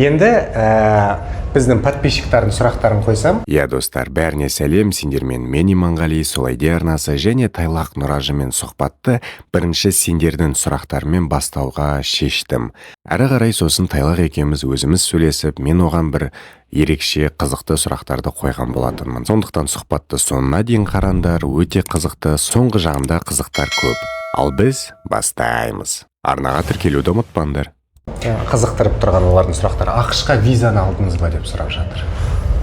Енді біздің подписчиктардың сұрақтарын қойсам. Иә достар, бәріне сәлем, сендермен мен Иманғали, Солайде арнасы және Тайлақ Нұражымен сұхбатты бірінші сендердің сұрақтарымен бастауға шештім. Әрі қарай сосын Тайлақ екеуміз өзіміз сөйлесіп, мен оған бір ерекше қызықты сұрақтарды қойған болатынмын. Сондықтан сұхбатты соңына дейін қараңдар, өте қызықты, соңғы жағында қызықтар көп. Ал біз бастаймыз. Арнаға тіркелуді ұмытпаңдар. Қызықтырып тұрған олардың сұрақтары. ақш-қа визаны алдыңыз ба деп сұрап жатыр.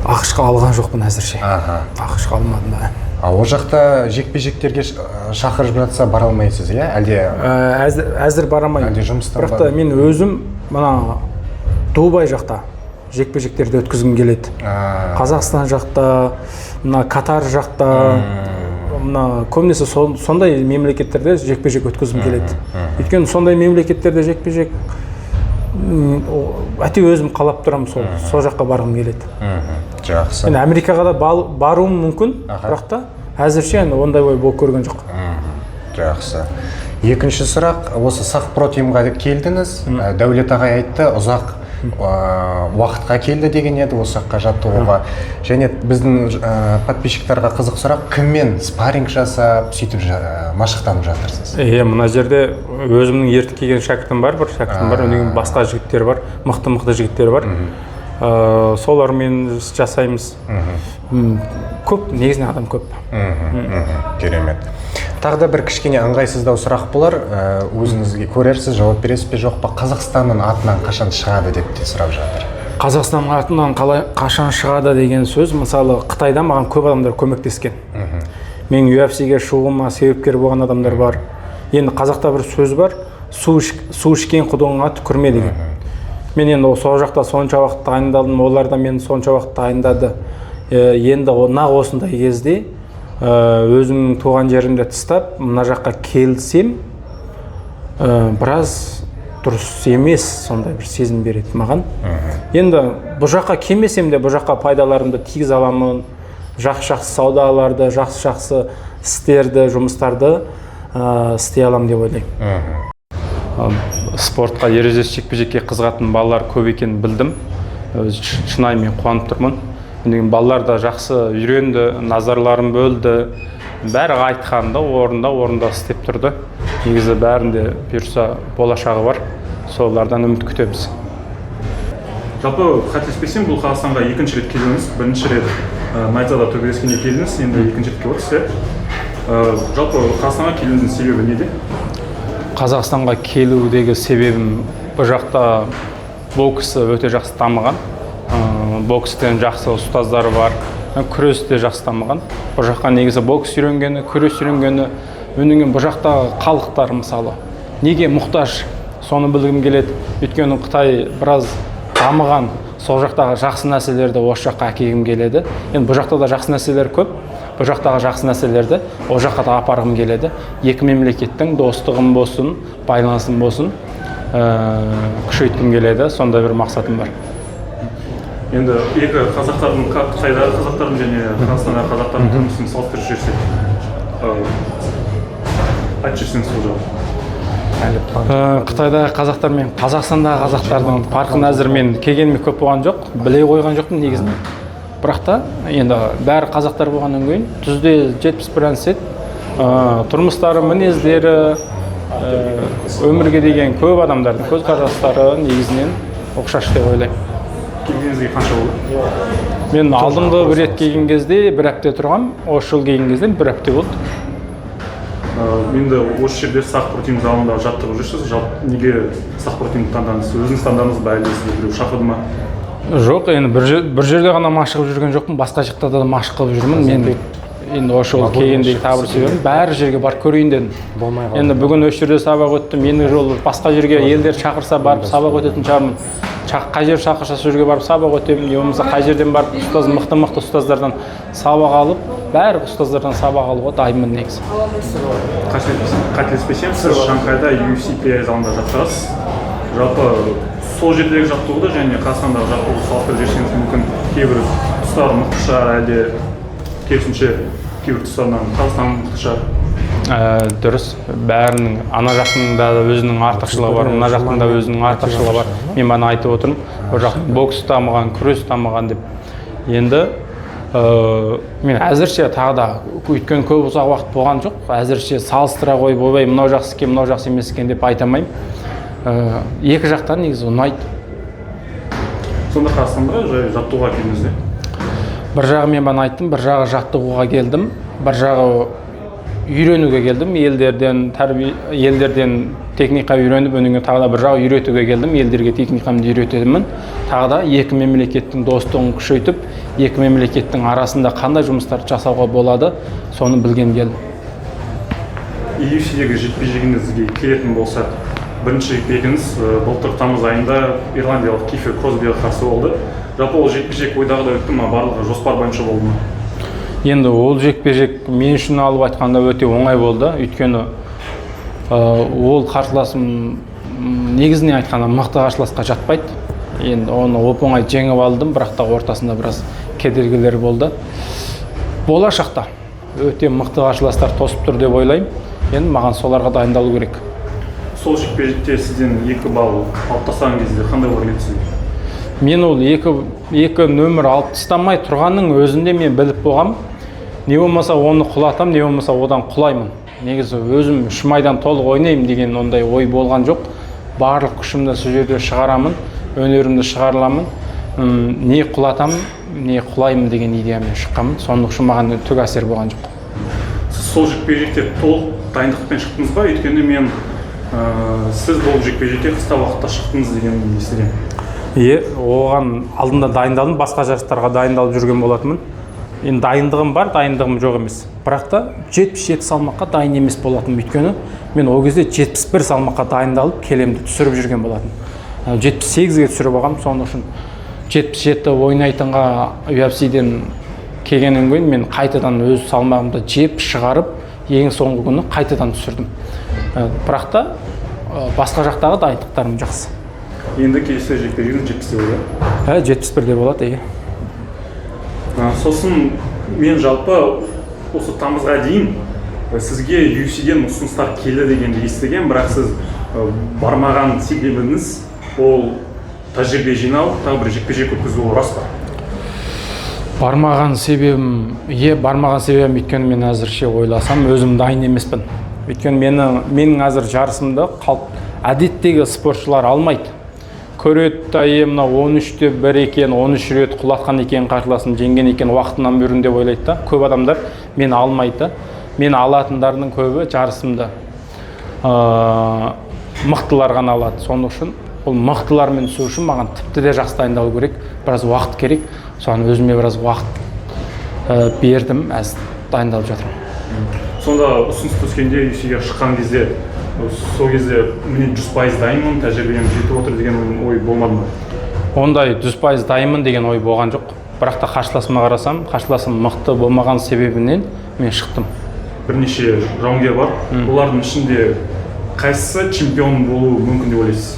ақш-қа алған жоқпын әзірше. ақш-қа алмадым да. Ол жақта жекпе-жектерге шақырып жатса бара алмайсыз, иә? Әлде әзір бара алмаймын. Әлде жұмыстан бірақ та мен өзім мына Дубай жақта жекпе-жектерді өткізгім келеді. Қазақстан жақта, мына Катар жақта, мына көбінесе сондай мемлекеттерде жекпе-жек өткізгім келеді. Өйткені сондай мемлекеттерде жекпе-жек әйтеуір өзім қалап тұрамын, сол жаққа барғым келеді. Жақсы. Енді Америкаға да баруым мүмкін, бірақ та әзірше ондай ой болып көрген жоқ. Жақсы. Екінші сұрақ, осы Сахпротимға келдіңіз. Дәулет ағай айтты, ұзақ уақытқа келді деген еді осы жаққа жаттығуға. Және біздің подписчиктарға қызық сұрақ, кіммен спарринг жасап, сөйтіп машықтанып жатырсыз? Мына жерде өзімнің ертіп келген шәкіртім бар, өнеген басқа жігіттер бар, мықты жігіттер бар. Солармен жасаймыз. Көп, негізінен адам көп. Керемет. Тағы да бір кішкене ыңғайсыздау сұрақ болар, өзіңізге көрерсіз, жауап бересіз бе жоқ па? Қазақстанның атынан қашан шығады деп те сұрап жатыр. Қазақстанның атынан қашан шығады деген сөз, мысалы Қытайда маған көп адамдар көмектескен. Мен UFC-ге шығуыма себепкер болған адамдар бар. Енді қазақта бір сөз бар, су ішкен құдығыңа түкірме деген. Мен енді сол жақта сонша уақыт дайындалдым, олар да мені сонша уақыт дайындады. Енді нақ осындай кезде өзімнің туған жерімді тастап, мына жаққа келсем, біраз дұрыс емес, сондай бір сезім береді маған. Енді бұл жаққа келмесем де, бұл жаққа пайдаларымды тигіз аламын, жақсы саудаларды, жақсы істерді, жұмыстарды істей алам деп ойлаймын. Спортқа ережесіз жекпе-жекке қызығатын балалар көп екенін білдім. Шынайы мен қуанып тұрмын. Балалар да жақсы үйренді, назарларын бөлді. Бәрі айтқанды орында істеп тұрды. Негізі бәрінде бұйырса болашағы бар. Солардан үміт күтеміз. Жалпы қателеспесем, бұл Қазақстанға екінші рет келдіңіз. Бірінші рет Найзада төбелескенде келдіңіз, енді екінші рет келіп отырсыз. Жалпы Қазақстанға келуіңіздің себебі неде? Қазақстанға келудегі себебім, бұл жақта боксы өте жақсы дамыған. Бокстен жақсы ұстаздары бар, күресте жақсы дамыған. Бұл жаққа негізі бокс үйренгені, күрес үйренгені, өнеген бұл жақтағы халықтар мысалы. Неге мұқтаж, соны білгім келеді. Өйткені Қытай біраз дамыған, сол жақтағы жақсы нәрселерді осы жаққа әкелгім келеді. Енді бұл жақта да жақсы нәрселер көп, бұл жақтағы жақсы нәрселерді ол жаққа да апарғым келеді. Екі мемлекеттің достығым болсын, байланысым болсын, күшейткім келеді, сондай бір мақсатым бар. Енді екі қазақтардың, Қытайдағы қазақтардың және Қазақстандағы қазақтардың тұрмысын салыстырып жіберсек, айтып жүрсеңіз сол жағы. Қытайдағы қазақтар мен Қазақстандағы қазақтардың парқын әзір мен келгеніме көп болған жоқ, біле қойған жоқпын негізінен. Бірақ та енді бәрі қазақтар болғаннан кейін түзде 70% тұрмыстары, мінездері, өмірге деген көп адамдардың көзқарастары негізінен ұқсас деп ойлаймын. Келгеніңізге қанша болды? Мен алдыңғы бір рет келген кезде бір апта тұрғам, осы жыл келген кезде бір апта болды. Енді осы жерде Сахпротим залында жаттығып жүрсіз. Неге Сахпротимді таңдадыңыз? Өзіңіз таңдадыңыз ба, әлде сізді біреу шақырды ма? Жоқ, енді бір жерде ғана машығып жүрген жоқпын, басқа жақта да машық қылып жүрмін. Мен енді осы жол келгендегі тағы бір себебім, бәрі жерге барып көрейін дедім. Енді бүгін осы жерде сабақ өттім, енді жол басқа жерге елдер шақырса барып сабақ өтетін шығармын. Қай жер шақырса сол жерге барып сабақ өтемін, не болмаса қай жерден барып мықты ұстаздардан сабақ алып, бәрі ұстаздардан сабақ алуға дайынмын негізі. Қателеспесем, сіз Шанхайда UFC залында жаттығасыз. Жалпы сол жердегі жаттығуды және Қазақстандағы жаттығуды салыстырып жіберсеңіз мүмкін кейбір тұстары мықты шығар, әлде керісінше кейбір тұстарынан Қазақстан мықты шығар. Дұрыс. Бәрінің ана жақтың да өзінің артықшылығы бар, мына жақтың да өзінің артықшылығы бар. Мен бана айтып отырмын, бұл жақ бокс дамыған, күрес дамыған деп. Енді мен әзірше тағы да өйткені көп ұзақ уақыт болған жоқ. Әзірше салыстыра қойып ойбай мынау жақсы екен, мынау жақсы емес екен деп айта алмаймын. Екі жақтан негізі ұнайды. Сонда Қазақстанға жаттығуға келдіңіз бе? Бір жағы мен бана айттым, бір жағы жаттығуға келдім, бір жағы үйренуге келдім. Елдерден техника үйреніп, өніңе тағы да бір жағы үйретуге келдім. Елдерге техникамды үйретемін. Тағы да екі мемлекеттің достығын күшейтіп, екі мемлекеттің арасында қандай жұмыстар жасауға болады, соны білген келдім. UFC-дегі жекпе-жегіңізге келетін болса, бірінші жекпе-жегіңіз былтыр тамыз айында ирландиялық Кифер Кросбиға қарсы болды. Жалпы ол жекпе-жек ойдағыдай өтті ма, барлығы жоспар бойынша болды ма? Енді ол жекпе-жек мен үшін алып айтқанда өте оңай болды. Өйткені ол қарсыласым негізіне айтқанда мықты қарсыласқа жатпайды. Енді оны оп-оңай жеңіп алдым, бірақ та ортасында біраз кедергілер болды. Болашақта өте мықты қарсыластар тосып тұр деп ойлаймын. Енді маған соларға дайындалу керек. Сол жекпе-жекте сізден 2 балл алып тастаған кезде қандай ой келді сізге? Мен ол екі нөмір алып тастамай тұрғанның өзінде мен біліп болғам. Не болмаса оны құлатам, не болмаса одан құлаймын. Негізі өзім 3 майдан толық ойнаймын деген ондай ой болған жоқ. Барлық күшімді сол жерде шығарамын, өнерімді шығарыламын. Не құлатам, не құлаймын деген идеямен шыққанмын. Сондықтан үшін маған түк әсер болған жоқ. Сіз сол жекпе-жекте толық дайындықпен шықтыңыз ба? Өйткені мен сіз бұл жекпе-жекке қысқа уақытта шықтыңыз деген естігемін. Оған алдында дайындалдым, басқа жарыстарға дайындалып жүрген болатынмын. Енді дайындығым бар, дайындығым жоқ емес. Бірақ та 77 салмаққа дайын емес болатынмын. Өйткені мен ол кезде 71 салмаққа дайындалып, келемді түсіріп жүрген болатын. 78-ге түсіріп алғам, соның үшін 77 ойнайтынға UFC-ден келгеннен кейін мен қайтадан өз салмағымды жеп шығарып, ең соңғы күні қайтадан түсірдім. Бірақ та басқа жақтағы дайындықтарым жақсы. Енді келесі жекпе-жегіңіз 70-те болады? 71-де болады, Сосын мен жалпы осы тамызға дейін сізге UFC-ден ұсыныстар келді дегенді естіген, бірақ сіз бармаған себебіңіз ол тәжірибе жинау, тағы бір жекпе-жек өткізу рас па? Бармаған себебім өйткені мен әзірше ойласам өзім дайын емеспін. Өйткені менің әзір жарысымды әдеттегі спортшылар алмайды. Көреді мына 13-те 1 екен, 13 рет құлатқан екен, қарсыласын жеңген екен, уақытынан бұрын деп ойлайды да. Көп адамдар мені алмайды. Мені алатындардың көбі жарысымды мықтылар ғана алады. Соның үшін ол мықтылармен түсу үшін маған тіпті де жақсы дайындалу керек, біраз уақыт керек. Соған өзіме біраз уақыт бердім, дайындалып жатырмын. Сонда ұсыныс түскенде UFC-ге шыққан кезде сол кезде мен 100% дайынмын, тәжірибем жетіп отыр деген ой болмады ма? Ондай 100% дайынмын деген ой болған жоқ. Бірақ та қарсыласыма қарасам, қарсыласым мықты болмаған себебінен мен шықтым. Бірнеше жауынгер бар. Олардың ішінде қайсысы чемпион болуы мүмкін деп ойлайсыз?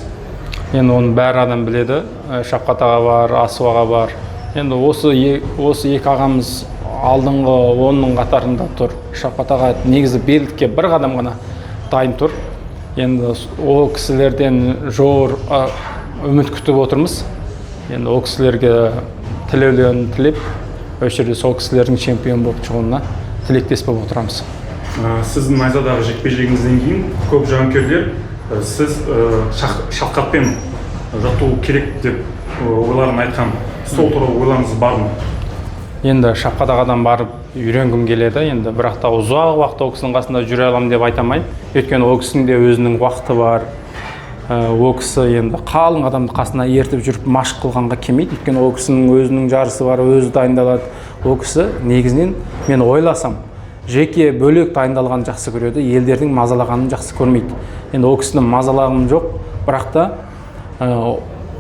Енді оны бәрі адам біледі. Шапқат аға бар, Асу аға бар. Енді осы екі ағамыз алдыңғы 10-ның қатарында тұр. Шапқат аға негізі белдікке бір қадам ғана дайын тұр. Енді ол кісілерден үміт күтіп отырмыз. Енді ол кісілерге тілеулерін тілеп, осы жерде сол кісілердің чемпион болып шығуына тілектес болып отырамыз. Сіздің найзадағы жекпе-жегіңізден кейін көп жанкүйерлер сіз шафқатпен жаттығу керек деп ойларын айтқан. Сол туралы ойларыңыз бар ма? Енді Шапқат ағадан барып үйренгім келеді. Енді бірақ та ұзақ уақыт ол кісінің қасында жүре аламын деп айтамаймын. Өйткені ол кісінің де өзінің уақыты бар. Ол кісі енді қалың адамды қасына ертіп жүріп машық қылғанға келмейді. Өйткені ол кісінің өзінің жарысы бар, өзі дайындалады. Ол кісі негізінен мен ойласам, жеке бөлек дайындалғанын жақсы көреді, елдердің мазалағанын жақсы көрмейді. Енді ол кісінің мазалағым жоқ, бірақ та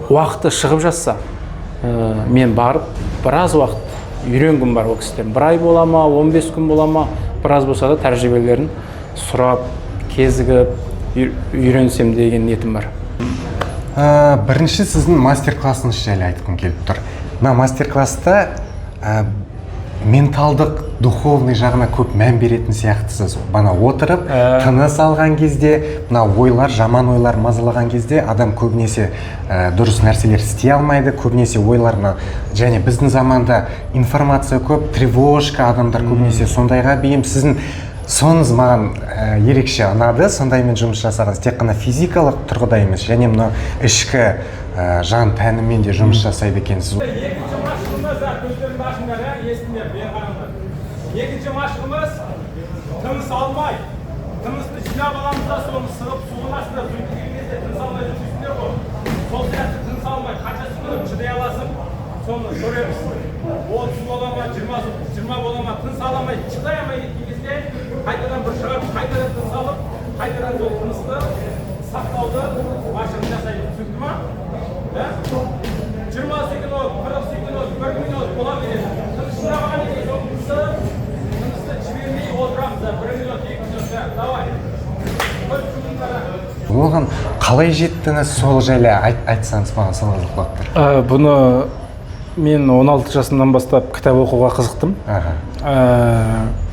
уақыты шығып жатса, мен барып біраз уақыт үйренгім бар ол кісіден. 1 ай бола ма, 15 күн бола ма, біраз болса да тәжірибелерін сұрап, кезігіп, үйренсем деген ниетім бар. Бірінші сіздің мастер-классыңыз жайлы айтқым келіп тұр. Мына мастер-класста менталдық духовный жағына көп мән беретін сияқтысыз. Бана отырып тыныс алған кезде, мына ойлар, жаман ойлар мазалаған кезде адам көбінесе дұрыс нәрселер істей алмайды, көбінесе ойларына, және біздің заманда информация көп, тревожка, адамдар көбінесе сондайға бейім. Сіздің соныңыз маған ерекше ұнады, сондаймен жұмыс жасағаныз, тек қана физикалық тұрғыда емес, және мына ішкі жан тәнімен де жұмыс жасайды екенсіз. Екінші машығымыз тыныс алмай, тынысты жинап аламыз да, соны сығып суын астында сөйткен кезде тыныс алмай жүрсіңдер ғой. Сол сияқты тыныс алмай, қаншасы күн шыдай аласың, соны көреміз. 30 бола ма, 20 бола ма, тыныс ала алмай, шыдай алмай кеткен кезде қайтадан бір шығарып, қайтадан тыныс алып, қайтадан сол тынысты сақтауды машығын жасайды. Түсінді ма? 20 секунд от, 40 секунд от, 1 минут бола береді. Тыныс жинаған кезде сол тынысты жібермей отырамыз да, 1 минут, 2 минут, давай. Оған қалай жеттіңіз, сол жайлы айтсаңыз маған соныңыз құлақ тұр. Бұны мен 16 жасымнан бастап кітап оқуға қызықтым.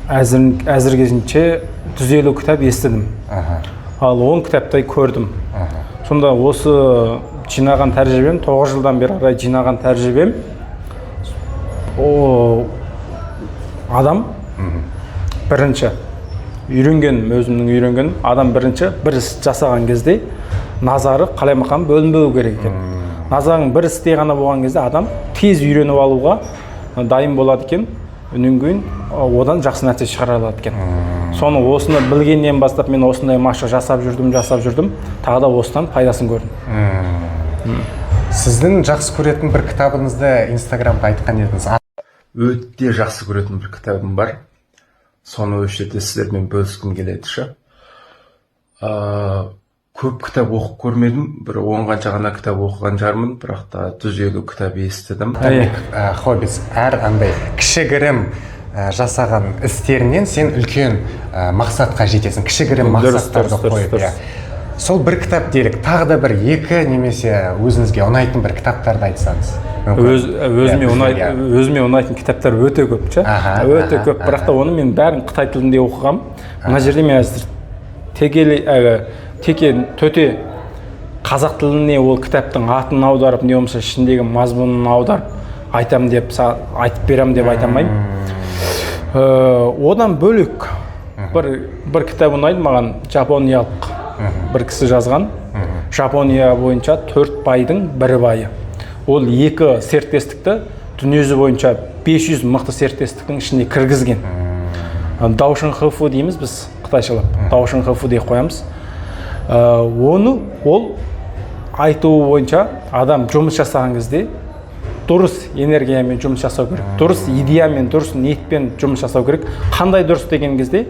Әзір кезінше 150 кітап естідім. Ал 10 кітаптай көрдім. Сонда осы жинаған тәжірибем, 9 жылдан бері қарай жинаған тәжірибем, адам бірінші өзімнің үйренген адам бірінші бір іс жасаған кезде назары қалаймақан бөлінбеу керек екен. Назарың бір істе ғана болған кезде адам тез үйреніп алуға дайын болады екен, үнен кейін одан жақсы нәрсе шығара алады екен. Соны осыны білгеннен бастап мен осындай машық жасап жүрдім, тағы да осыдан пайдасын көрдім. Сіздің жақсы көретін бір кітабыңызды Инстаграмға айтқан едіңіз. Өте жақсы көретін бір кітабым бар. Соны осы жерде сіздермен бөліскім келеді. Көп кітап оқып көрмедім, бір 10 қанша ғана кітап оқыған жармын, бірақ та 150 кітап естідім. Хоббис, әр андай кішігірім жасаған істерінен сен үлкен мақсатқа жетесің, кішігірім мақсаттарды қойып. Сол бір кітап делік, тағы да бір 2 немесе өзіңізге ұнайтын бір кітаптарды айтсаңыз. Өзіме ұнайтын кітаптар өте көп, өте көп, бірақ та оны мен бәрін Қытай тілінде оқығам. Мына жерде мен төте қазақ тіліне ол кітаптың атын аударып, не болмаса ішіндегі мазмұнын аударып айтам деп, айтып берем деп айтамаймын. Одан бөлек бір кітап ұнайды маған, жапониялық бір кісі жазған. Жапония бойынша 4 байдың 1 байы. Ол 2 серіктестікті дүниежүзі бойынша 500 мықты серіктестіктің ішіне кіргізген. Даушын Хэфу дейміз біз қытайшалап. Даушын Хэфу дей қоямыз. Ол айтуы бойынша адам жұмыс жасаған кезде дұрыс энергиямен жұмыс жасау керек. Дұрыс идеямен, дұрыс ниетпен жұмыс жасау керек. Қандай дұрыс деген кезде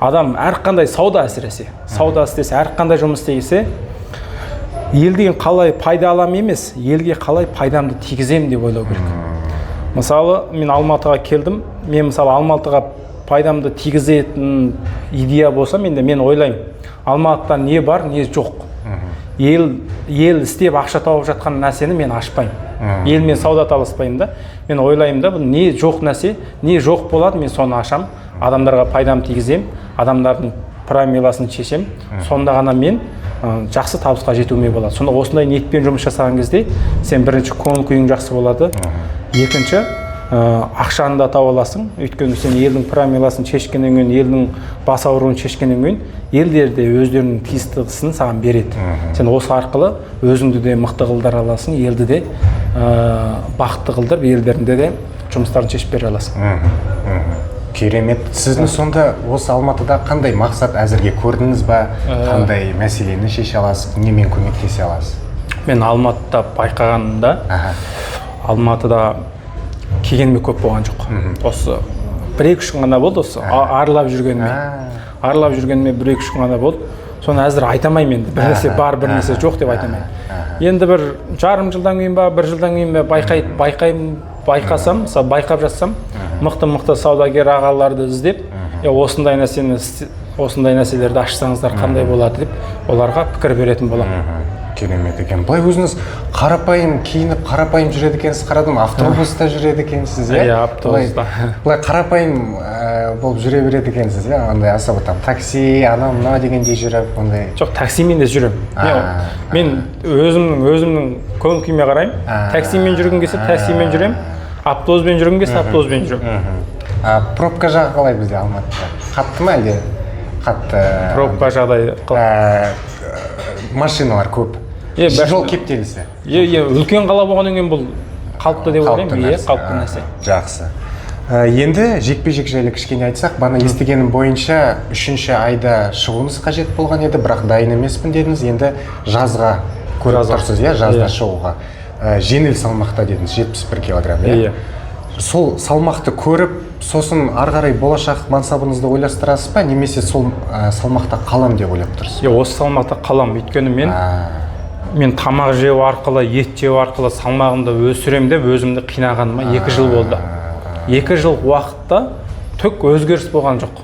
адам әрқандай сауда әсіресе, сауда істесе, әрқандай жұмыс істесе, елден қалай пайда алам емес, елге қалай пайдамды тигізем деп ойлау керек. Мысалы, мен Алматыға келдім, мен мысалы Алматыға пайдамды тигізетін идея болса, мен ойлаймын, Алматыда не бар, не жоқ. Ел істеп ақша тауып жатқан нәрсені мен ашпаймын. Елмен сауда таласпаймын да. Мен ойлаймын да, не жоқ нәрсе, не жоқ болады, мен соны ашам, адамдарға пайдам тигізем, адамдардың проблемасын шешем. Сонда ғана мен жақсы табысқа жетуіме болады. Сонда осындай ниетпен жұмыс жасаған кезде сен бірінші көңіл күйің жақсы болады. Екінші, ақшаны да тауып аласың. Өйткені сен елдің проблемасын шешкеннен кейін, елдің бас ауруын шешкеннен кейін, елдер де өздерінің тиістісін саған береді. Сен осы арқылы өзіңді де мықты қылдыра аласың, елді де бақытты қылдырып, елдерінде де жұмыстарын шешіп бере аласың. Керемет. Сіздің сонда осы Алматыда қандай мақсат әзірге көрдіңіз ба? Қандай мәселені шеше аласыз, немен көмектесе аласыз? Мен Алматыда байқағанымда, Алматыда келгеніме көп болған жоқ. Осы 1-2 күн ғана болды, осы аралап жүргеніме. Аралап жүргеніме 1-2 күн ғана болды. Соны әзір айтамаймын енді. Бір нәрсе бар, бір нәрсе жоқ деп айтамаймын. Енді бір жарым жылдан кейін ба, 1 жылдан кейін ба байқасам, байқап жатсам, мықты саудагер ағаларды іздеп, осындай нәрселерді ашсаңыздар қандай болады деп оларға пікір беретін боламын. керемет екен. Былай өзіңіз қарапайым киініп, қарапайым жүреді екенсіз, қарадым, автобуста жүреді екенсіз, иә? Иә, автобуста. Былай қарапайым болып жүре береді екенсіз, иә? Ондай особо там такси, анау мынау дегендей жүріп, ондай. Жоқ, таксимен де жүремін. Мен өзімнің көңіл күйіме қараймын. Таксимен жүргім келсе таксимен жүремін, автобуспен жүргім келсе автобуспен жүремін. Пробка жағы қалай бізде Алматыда? Қатты ма әлде? Қатты. Пробка жағдайы. Машиналар көп. Жол кептелісі. Үлкен қала болғаннан кейін бұл қалыпты деп ойлаймын. Қалыпты нәрсе. Жақсы. Енді жекпе-жек жайлы кішкене айтсақ, бана естігенім бойынша 3-ші айда шығуыңыз қажет болған еді, бірақ дайын емеспін дедіңіз. Енді жазға көріп тұрсыз, иә, жазда шығуға. Жеңіл салмақта дедіңіз, 71 килограмм, иә? Сол салмақты көріп, сосын ары қарай болашақ мансабыңызды ойластырасыз ба, немесе сол салмақта қалам деп ойлап тұрсыз? Осы салмақта қалам, өйткені мен тамақ жеу арқылы, ет жеу арқылы салмағымды өсірем деп өзімді қинағаныма 2 жыл болды. 2 жыл уақытта түк өзгеріс болған жоқ.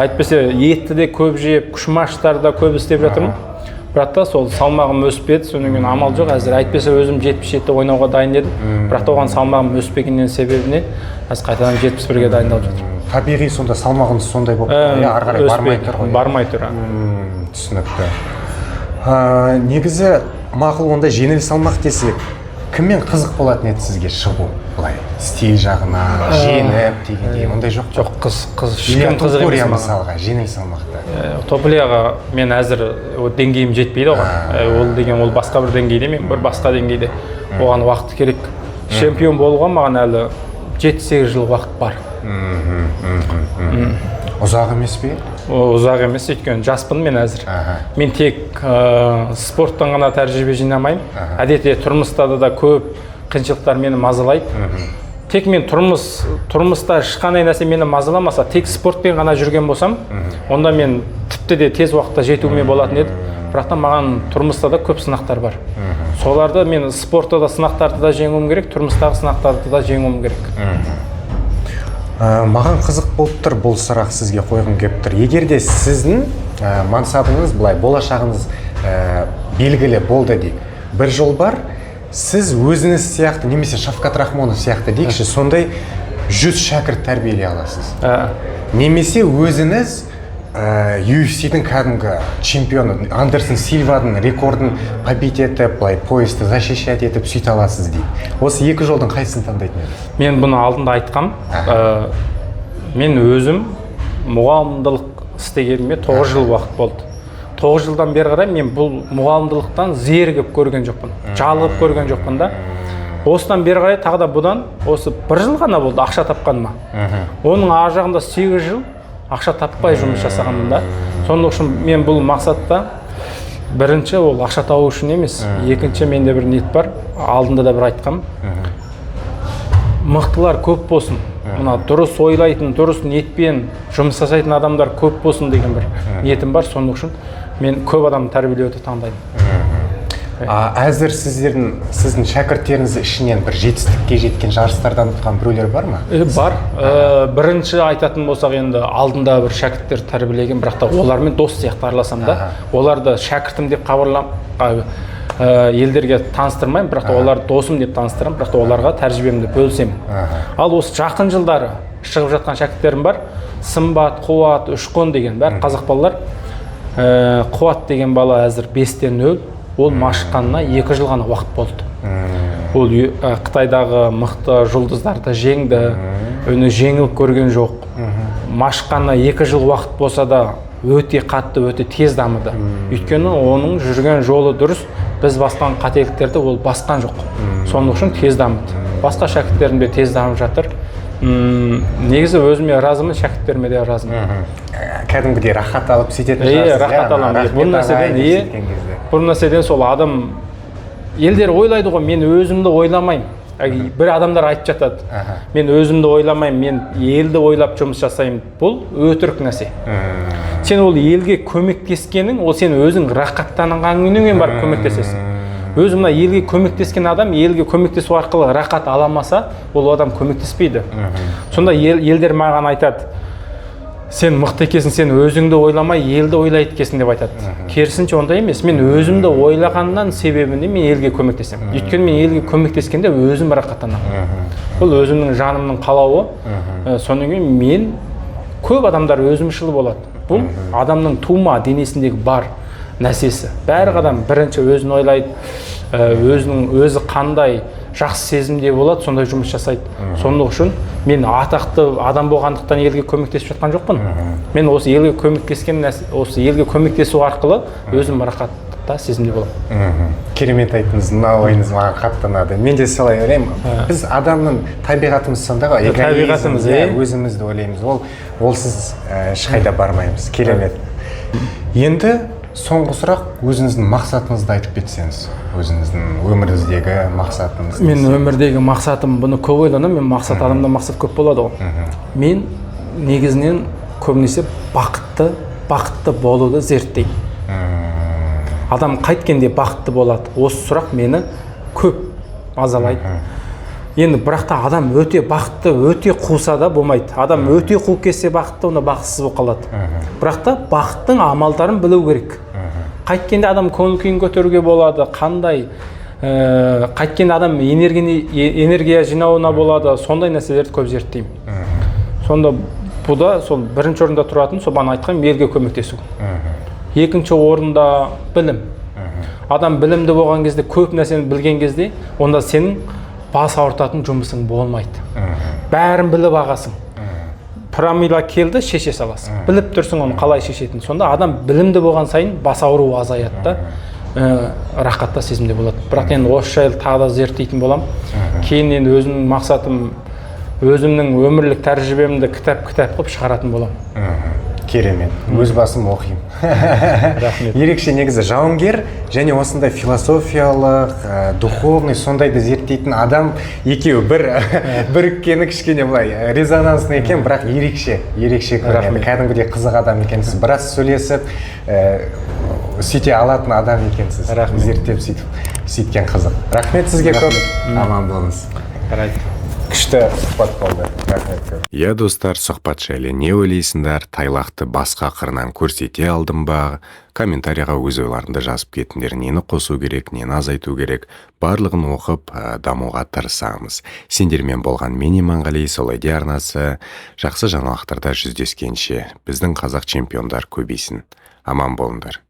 Әйтпесе етті де көп жеп, күшмаштарда көп істеп жатырмын. Бірақ та сол салмағым өспеді, содан кейін амал жоқ. Әзір әйтпесе өзім 77-те ойнауға дайын едім. Бірақ та оған салмағым өспегеннен себебінен қазір қайтадан 71-ге дайындалып жатырмын. Табиғи сонда салмағыңыз сондай болып тұр, ары қарай бармай тұр ғой. Бармай тұр. Түсінікті. Негізі мақұл, онда жеңіл салмақ десек, кіммен қызық болатын еді сізге шығу? Былай стиль жағына, жеңіп дегендей, ондай жоқ? Жоқ, ешкім қызық емес маған. Мысалға, жеңіл салмақта. Топлияға мен әзір деңгейім жетпейді оған. Ол деген ол басқа бір деңгейде, мен бір басқа деңгейде. Оған уақыт керек. Чемпион болуға маған әлі 7-8 жыл уақыт бар. Ұзақ емес пе? Ұзақ емес, өйткені жаспын мен әзір. Мен тек спорттан ғана тәжірибе жинамаймын. Әдетте тұрмыста да көп қиыншылықтар мені мазалайды. Тек мен тұрмыста ешқандай нәрсе мені мазаламаса, тек спортпен ғана жүрген болсам, онда мен тіпті де тез уақытта жетуіме болатын еді. Бірақ та маған тұрмыста да көп сынақтар бар. Соларды мен спортта да сынақтарды да жеңуім керек, тұрмыстағы сынақтарды да жеңуім керек. Маған қызық болып тұр, бұл сұрақ сізге қойғым келіп тұр. Егер де сіздің мансабыңыз, былай болашағыңыз белгілі болды дейік, бір жол бар, сіз өзіңіз сияқты, немесе Шавкат Рахмонов сияқты дейікші, сондай 100 шәкірт тәрбиелей аласыз. Немесе өзіңіз UFC-дің кәдімгі чемпионы, Андерсон Сильваның рекордын побить етіп, поясты защищать етіп сөйте аласыз дейді. Осы 2 жолдың қайсысын таңдайтын едіңіз? Мен бұны алдында айтқам. Мен өзім мұғалымдылық істегеніме 9 жыл уақыт болды. 9 жылдан бері қарай мен бұл мұғалымдылықтан зерігіп көрген жоқпын. Жалығып көрген жоқпын да. Осыдан бері қарай тағы да бұдан осы 1 жыл ғана болды ақша тапқаныма. Оның ар жағында 8 жыл ақша таппай жұмыс жасағанмын да. Сондықтан үшін мен бұл мақсатта бірінші ол ақша табу үшін емес, екінші менде бір ниет бар. Алдында да бір айтқам. Мықтылар көп болсын. Мына дұрыс ойлайтын, дұрыс ниетпен жұмыс жасайтын адамдар көп болсын деген бір ниетім бар. Сондықтан үшін мен көп адамды тәрбиелеуді таңдаймын. Әзір сіздің шәкірттеріңіз ішінен бір жетістікке жеткен жарыстардан ұтқан біреулер бар ма? Бар. Бірінші айтатын болсақ, енді алдында бір шәкірттер тәрбиелеген, бірақ та олармен дос сияқты араласам да. Оларды шәкіртім деп елдерге таныстырмаймын, бірақ та оларды досым деп таныстырамын, бірақ та оларға тәжірибемді бөлісемін. Ал осы жақын жылдары шығып жатқан шәкірттерім бар. Сымбат, Қуат, Үшқон деген бәрі қазақ балалар. Қуат деген бала әзір 5-тен 0. Ол машыққанына 2 жыл ғана уақыт болды. Ол Қытайдағы мықты жұлдыздарды жеңді, өне жеңіліп көрген жоқ. Машыққанына 2 жыл уақыт болса да өте қатты, өте тез дамыды. Өйткені оның жүрген жолы дұрыс, біз басқан қателіктерді ол басқан жоқ. Соның үшін тез дамыды. Басқа шәкірттерім де тез дамып жатыр. Негізі өзіме разымын, шәкірттеріме де разымын. Кәдімгідей рахат алып сөйтетін жарсыз. Рахат аламын. Бұл нәрседен сол адам, елдер ойлайды ғой, мен өзімді ойламайым. Бір адамдар айтып жатады. Мен өзімді ойламайым, мен елді ойлап жұмыс жасаймын. Бұл өтірік нәрсе. Сен ол елге көмектескенің, ол сен өзің рахаттанғаныңмен барып көмектесесің. Өзі мына елге көмектескен адам, елге көмектесу арқылы рахат аламаса, ол адам көмектеспейді. Сонда елдер маған айтады, сен мықты екенсің, сен өзіңді ойламай елді ойлайды екенсің деп айтады. Керісінше ондай емес. Мен өзімді ойлағаннан себебінде мен елге көмектесемін. Өйткені мен елге көмектескенде өзім рахаттанамын. Бұл өзімнің жанымның қалауы. Сонан кейін мен көп адамдар өзімшіл болады. Бұл адамның тума денесіндегі бар нәрсесі. Бәрі адам бірінші өзін ойлайды, өзі қандай жақсы сезімде болады, сондай жұмыс жасайды. Сондық үшін мен атақты адам болғандықтан елге көмектесіп жатқан жоқпын. Мен осы елге осы елге көмектесу арқылы өзім рахатта сезімде боламын. Керемет айттыңыз, мына ойыңыз маған қатты ұнады. Мен де солай ойлаймын. Біз адамның табиғатымыз сонда ғой, табиғатымыз, өзімізді ойлаймыз. Олсыз ешқайда бармаймыз. Керемет. Енді соңғы сұрақ, өзіңіздің мақсатыңызды айтып кетсеңіз, өзіңіздің өміріңіздегі мақсатыңыз. Мен өмірдегі мақсатым, бұны көп ойланамын. Мен мақсат, адамда мақсат көп болады ғой. Мен негізінен көбінесе бақытты болуды зерттеймін. Адам қайткенде бақытты болады. Осы сұрақ мені көп мазалайды. Енді бірақта адам өте бақытты, өте қуса да болмайды. Адам өте қуып кетсе бақытты, онда бақытсыз болып қалады. Бірақта бақыттың амалдарын білу керек. Қайткенде адам көңіл күйін көтеруге болады, қандай қайткенде адам энергия жинауына болады, сондай нәрселерді көп зерттеймін. Сонда бұда сол бірінші орында тұратын, сол бана айтқан елге көмектесу. Екінші орында білім. Адам білімді болған кезде, көп нәрсені білген кезде, онда сенің бас ауыртатын жұмысың болмайды. Бәрін біліп ағасың. Пирамида келді, шеше саласың. Біліп тұрсың оны қалай шешетін. Сонда адам білімді болған сайын бас ауруы азаяды да, рахатта сезімде болады. Бірақ енді осы жайлы тағы да зерттейтін боламын. Кейін енді өзімнің мақсатым, өзімнің өмірлік тәжірибемді кітап қылып шығаратын боламын. Керемет. Өз басым оқимын. Рахмет. Ерекше негізі жауынгер және осындай философиялық, духовный сондайды зерттейтін адам екеуі біріккені кішкене былай резонансный екен, бірақ ерекше көрінеді. Кәдімгідей қызық адам екенсіз. Біраз сөйлесіп, сөйте алатын адам екенсіз. Зерттеп сөйткен қызық. Рахмет сізге көп. Аман болыңыз. Күшті сұхбат болды. Рахмет көп. Иә достар, сұхбат жайлы не ойлайсыңдар? Тайлақты басқа қырынан көрсете алдым ба? Комментарияға өз ойларыңды жазып кетіңдер. Нені қосу керек, нені азайту керек? Барлығын оқып, дамуға тырысамыз. Сендермен болған мен Иманғали, Солайде арнасы. Жақсы жаңалықтарда жүздескенше, біздің қазақ чемпиондар көбейсін. Аман болыңдар.